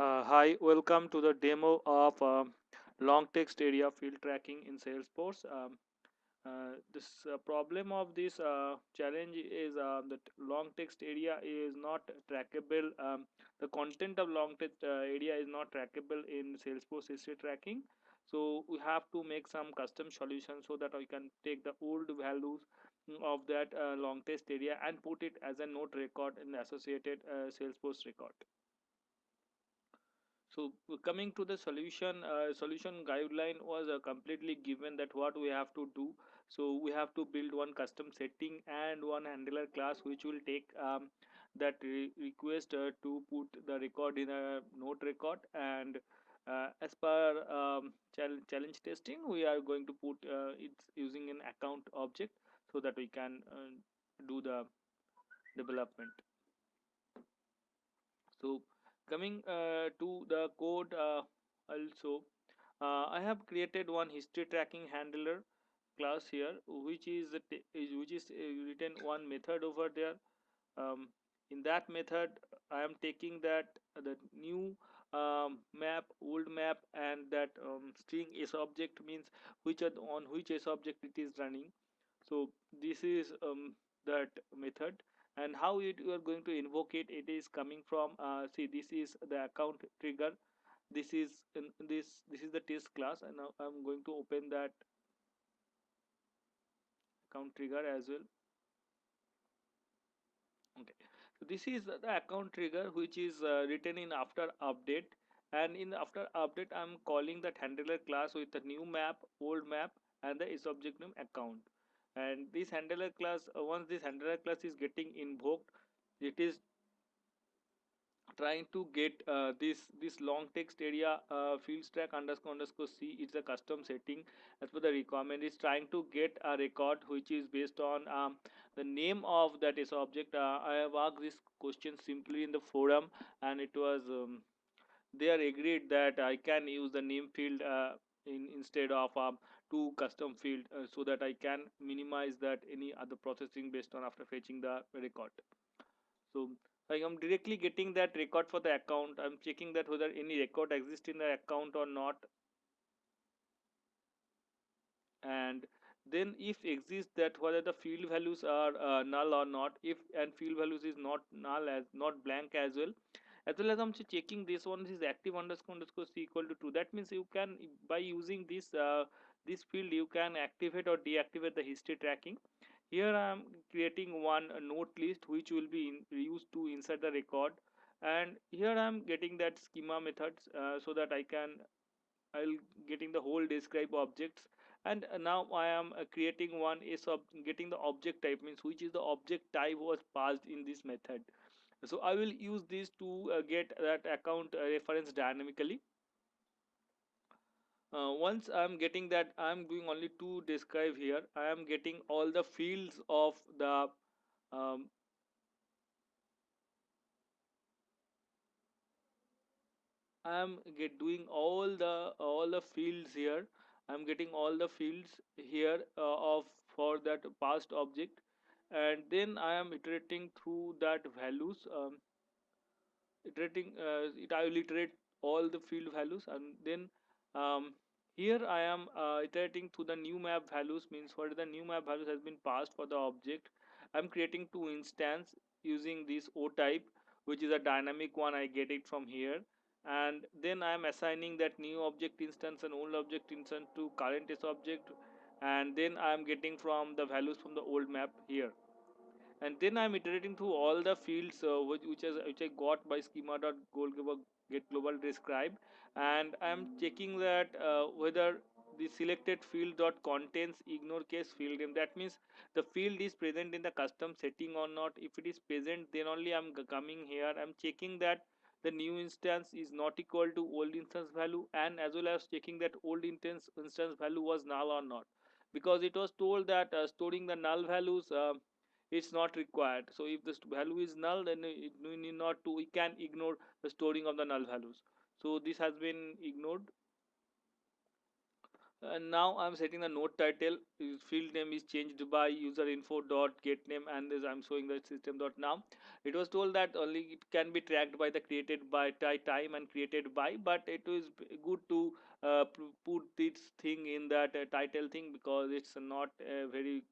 Hi, welcome to the demo of long text area field tracking in Salesforce. This problem of this challenge is that long text area is not trackable. The content of long text area is not trackable in Salesforce history tracking. So we have to make some custom solution so that we can take the old values of that long text area and put it as a node record in the associated Salesforce record. So coming to the solution guideline was completely given that what we have to do. So we have to build one custom setting and one handler class which will take that request to put the record in a node record. And as per challenge testing, we are going to put it using an account object so that we can do the development. So coming to the code, also I have created one history tracking handler class here, which is written one method over there. In that method I am taking that the new map, old map, and that string is object means on which is object it is running. So this is that method. And how you are going to invoke it, it is coming from see, this is the account trigger. This is this is the test class, and now I'm going to open that account trigger as well. Okay, so this is the account trigger which is written in after update. And in after update I'm calling that handler class with the new map, old map, and the is object name account. And this handler class, once this handler class is getting invoked, it is trying to get this long text area field stack underscore underscore c. It's a custom setting as per the requirement. It's trying to get a record which is based on the name of that is object. I have asked this question simply in the forum, and it was they are agreed that I can use the name field instead of two custom field, so that I can minimize that any other processing based on after fetching the record. So like I'm directly getting that record for the account. I'm checking that whether any record exists in the account or not. And then if exists, that whether the field values are null or not. If and field values is not null, as not blank as well. As well as I'm checking this one is active underscore underscore c equal to true. That means you can, by using this field, you can activate or deactivate the history tracking. Here I am creating one note list which will be used to insert the record. And here I am getting that schema methods, so that I'll getting the whole describe objects. And now I am creating one is of getting the object type means which is the object type was passed in this method. So I will use this to get that account reference dynamically. Once I'm getting that, I'm doing only to describe. Here I am getting all the fields of the um, I'm get doing all the fields here. I'm getting all the fields here of for that past object. And then I am iterating through that values. Iterating it, I will iterate all the field values. And then um, here I am iterating to the new map values means what the new map values has been passed for the object. I'm creating two instance using this o type, which is a dynamic one. I get it from here. And then I am assigning that new object instance and old object instance to current test object. And then I am getting from the values from the old map here. And then I'm iterating through all the fields which I got by schema.goal get global describe. And I'm checking that whether the selected field dot contains ignore case field name. That means the field is present in the custom setting or not. If it is present, then only I'm coming here. I'm checking that the new instance is not equal to old instance value, and as well as checking that old instance value was null or not, because it was told that storing the null values it's not required. So if this value is null, then we need not to, we can ignore the storing of the null values. So this has been ignored. And now I'm setting the node title. Field name is changed by user info dot get name, and this I'm showing the system dot now. It was told that only it can be tracked by the created by time and created by, but it is good to put this thing in that title thing, because it's not a very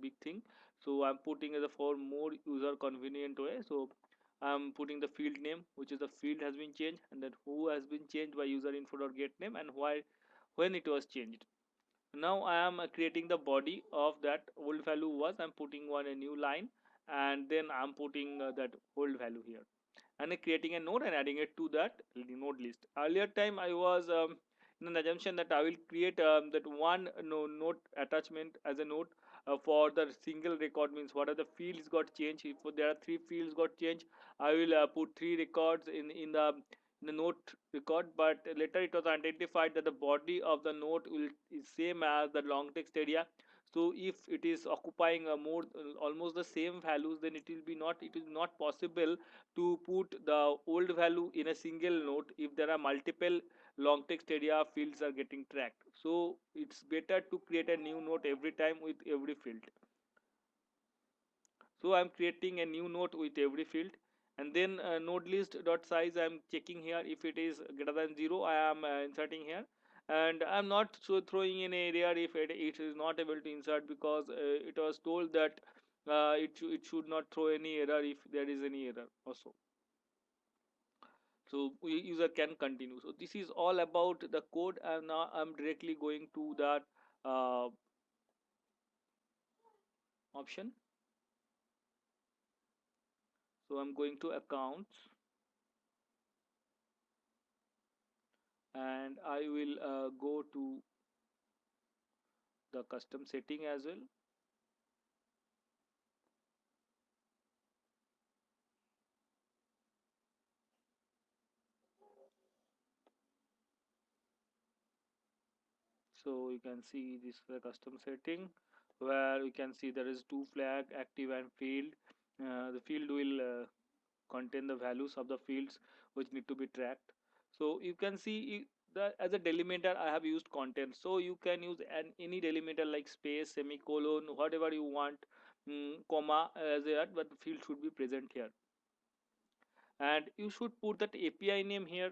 big thing. So I'm putting as a for more user convenient way. So I'm putting the field name, which is the field has been changed, and then who has been changed by user info dot get name, and why when it was changed. Now I am creating the body of that old value was, I'm putting one a new line, and then I'm putting that old value here, and creating a node and adding it to that node list. Earlier time I was in an assumption that I will create that one node attachment as a node for the single record, means what are the fields got changed. If there are three fields got changed, I will put three records in the node record. But later it was identified that the body of the node will is same as the long text area. So if it is occupying a more almost the same values, then it is not possible to put the old value in a single node if there are multiple long text area fields are getting tracked. So it's better to create a new node every time with every field. So I'm creating a new node with every field, and then node list dot size I'm checking here. If it is greater than 0, I am inserting here, and I'm not so throwing in area if it is not able to insert, because it was told that it should not throw any error if there is any error also. So user can continue. So this is all about the code, and now I'm directly going to that uh, option. So I'm going to accounts, and I will go to the custom setting as well. So you can see this is the custom setting, where you can see there is two flag, active and field. The field will contain the values of the fields which need to be tracked. So you can see the as a delimiter I have used content. So you can use any delimiter like space, semicolon, whatever you want, comma as that, but the field should be present here. And you should put that API name here,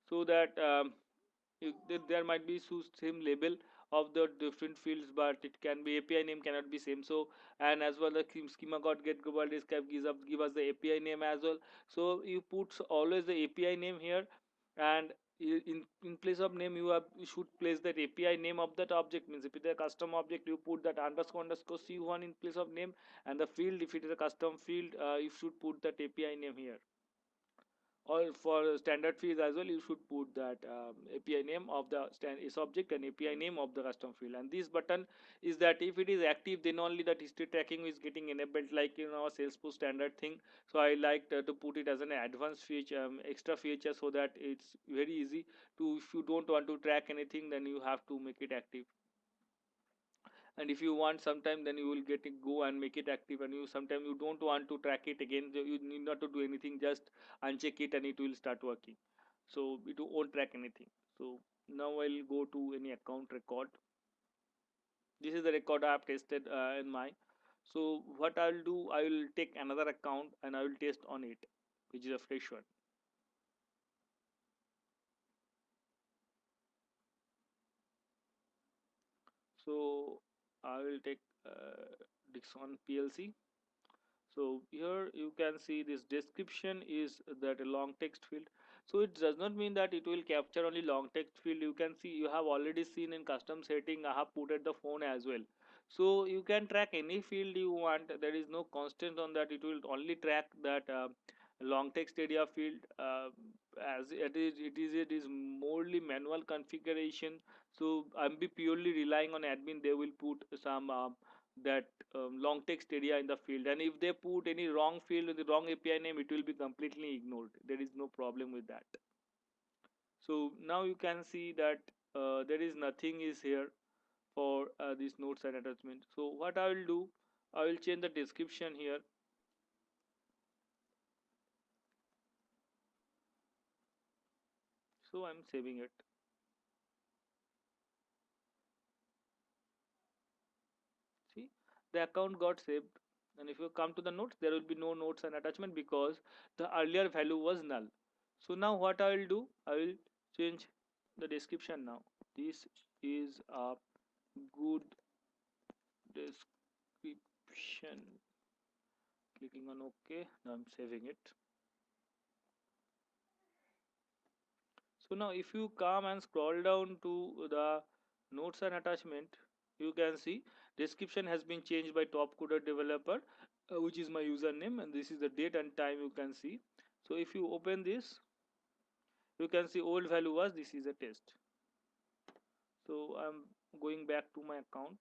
so that there might be same label of the different fields, but it can be API name cannot be same. So, and as well the schema got get global describe give us the API name as well. So you put always the API name here, and in place of name you should place that API name of that object. Means if it is a custom object, you put that underscore c1 in place of name, and the field, if it is a custom field, you should put that API name here. Or for standard fields as well, you should put that API name of the is object and API name of the custom field. And this button is that if it is active, then only that history tracking is getting enabled, like in our Salesforce standard thing. So I like to put it as an advanced feature, extra feature, so that it's very easy to, if you don't want to track anything, then you have to make it active. And if you want sometime, then you will get it go and make it active. And you sometime you don't want to track it again, so you need not to do anything, just uncheck it and it will start working. So it won't track anything. So now I'll go to any account record. This is the record I have tested in my. So what I'll do, I will take another account and I will test on it, which is a fresh one. So I will take Dixon PLC. So here you can see this description is that a long text field. So it does not mean that it will capture only long text field. You can see, you have already seen in custom setting, I have put at the phone as well. So you can track any field you want. There is no constant on that. It will only track that long text area field. As it is morely manual configuration. So I'm be purely relying on admin. They will put some that long text area in the field, and if they put any wrong field with the wrong API name, it will be completely ignored. There is no problem with that. So now you can see that there is nothing is here for these notes and attachment. So what I will do, I will change the description here. So I'm saving it. the account got saved. And if you come to the notes, there will be no notes and attachment because the earlier value was null. So now what I will do, I will change the description now. This is a good description. Clicking on OK. Now I'm saving it. So now if you come and scroll down to the notes and attachment, you can see description has been changed by top coder developer, which is my username, and this is the date and time you can see. So if you open this, you can see old value was this is a test. So I'm going back to my account.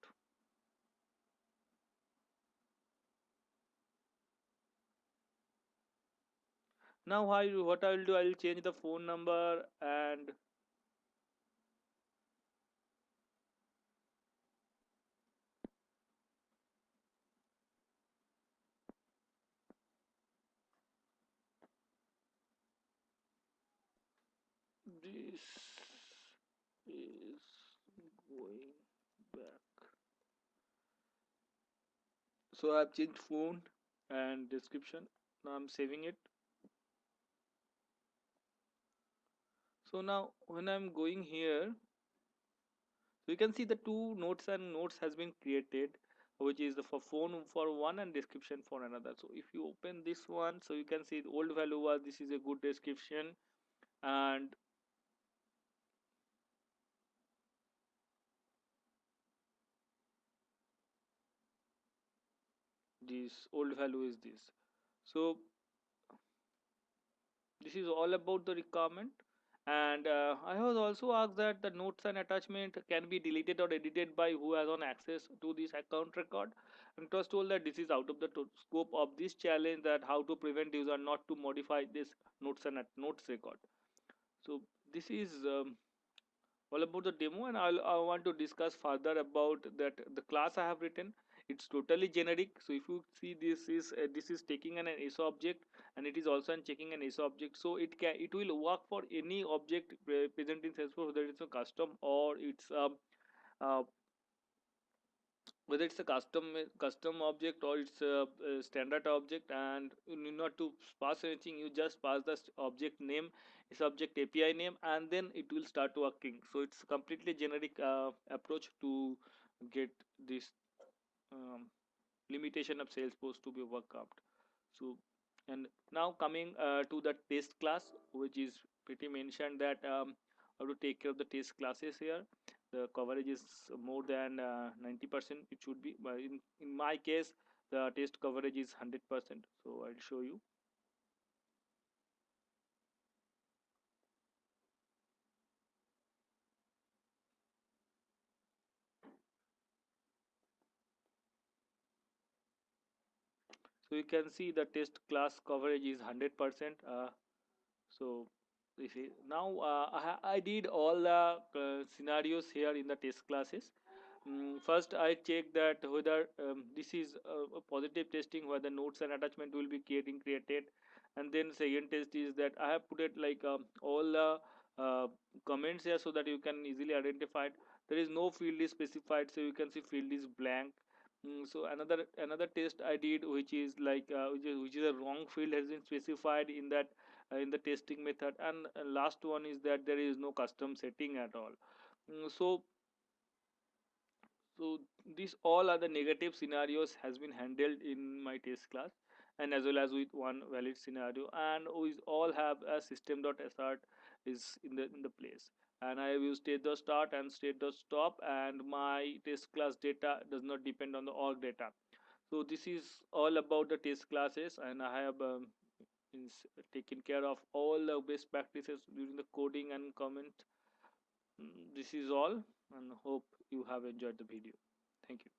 Now what I will do, I will change the phone number, and this is going back. So I've changed phone and description. Now I'm saving it. So now when I'm going here, so you can see the two notes and notes has been created, which is the for phone for one and description for another. So if you open this one, so you can see the old value was this is a good description, and this old value is this. So this is all about the requirement. And I was also asked that the notes and attachment can be deleted or edited by who has on access to this account record. And it was told that this is out of the scope of this challenge, that how to prevent user not to modify this notes and notes record. So this is all about the demo, and I want to discuss further about that the class I have written. It's totally generic. So if you see, this is taking an S object, and it is also checking an S object. So it will work for any object present in Salesforce, whether it's a custom or it's uh, whether it's a custom object or it's a standard object. And you need not to pass anything, you just pass the object name, its object API name, and then it will start working. So it's completely generic approach to get this um, limitation of Salesforce to be worked. So, and now coming to the test class, which is pretty mentioned that how to take care of the test classes here. The coverage is more than 90%. It should be, but in my case, the test coverage is 100%. So I'll show you. So you can see the test class coverage is 100%. So this is now I did all the scenarios here in the test classes. First, I check that whether this is a positive testing, where the notes and attachment will be getting created, and then second test is that I have put it like all the uh, comments here so that you can easily identify it. There is no field is specified, so you can see field is blank. So another test I did, which is like which is a wrong field has been specified in that in the testing method, and last one is that there is no custom setting at all. So these all are the negative scenarios has been handled in my test class, and as well as with one valid scenario, and we all have a system.assert is in the place, and I have used state.start and state.stop, and my test class data does not depend on the org data. So this is all about the test classes, and I have taken care of all the best practices during the coding and comment. This is all, and hope you have enjoyed the video. Thank you.